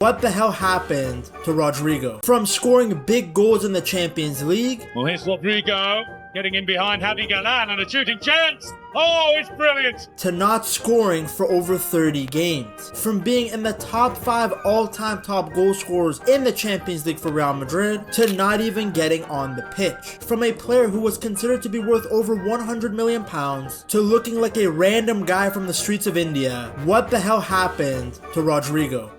What the hell happened to Rodrygo? From scoring big goals in the Champions League, Well, here's Rodrygo getting in behind Javi Galan and a shooting chance. Oh, it's brilliant. to not scoring for over 30 games. From being in the top 5 all-time top goal scorers in the Champions League for Real Madrid, to not even getting on the pitch. From a player who was considered to be worth over 100 million pounds, to looking like a random guy from the streets of India. What the hell happened to Rodrygo?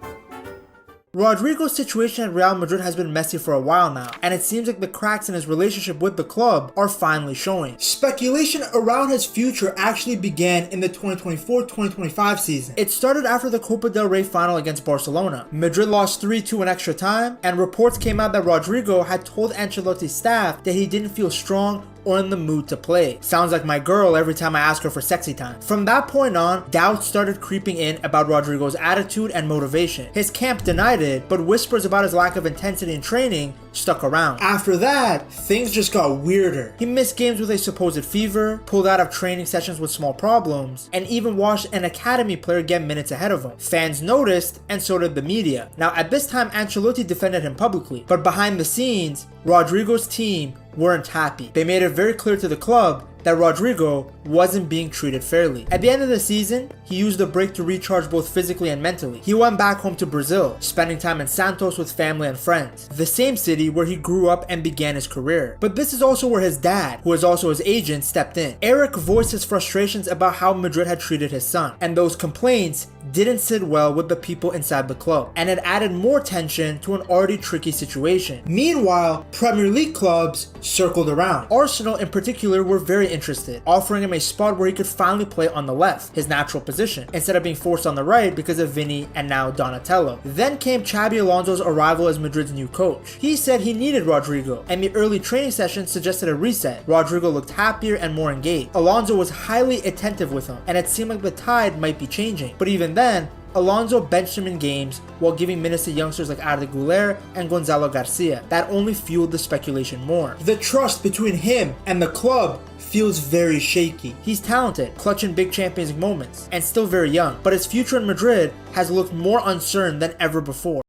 Rodrygo's situation at Real Madrid has been messy for a while now, and it seems like the cracks in his relationship with the club are finally showing. Speculation around his future actually began in the 2024-2025 season. It started after the Copa del Rey final against Barcelona. Madrid lost 3-2 in extra time, and reports came out that Rodrygo had told Ancelotti's staff that he didn't feel strong or in the mood to play. Sounds like my girl every time I ask her for sexy time. From that point on, doubts started creeping in about Rodrygo's attitude and motivation. His camp denied it, but whispers about his lack of intensity in training stuck around. After that, things just got weirder. He missed games with a supposed fever, pulled out of training sessions with small problems, and even watched an academy player get minutes ahead of him. Fans noticed, and so did the media. Now at this time, Ancelotti defended him publicly, but behind the scenes, Rodrygo's team weren't happy. They made it very clear to the club that Rodrygo wasn't being treated fairly. At the end of the season, he used the break to recharge both physically and mentally. He went back home to Brazil, spending time in Santos with family and friends, the same city where he grew up and began his career. But this is also where his dad, who is also his agent, stepped in. Eric voiced his frustrations about how Madrid had treated his son, and those complaints didn't sit well with the people inside the club, and it added more tension to an already tricky situation. Meanwhile, Premier League clubs circled around. Arsenal in particular were very interested, offering him a spot where he could finally play on the left, his natural position, instead of being forced on the right because of Vini and now Donatello. Then came Xabi Alonso's arrival as Madrid's new coach. He said he needed Rodrygo, and the early training sessions suggested a reset. Rodrygo looked happier and more engaged. Alonso was highly attentive with him, and it seemed like the tide might be changing. But even then, Alonso benched him in games while giving minutes to youngsters like Arda Güler and Gonzalo Garcia. That only fueled the speculation more. The trust between him and the club feels very shaky. He's talented, clutching big Champions League moments, and still very young, but his future in Madrid has looked more uncertain than ever before.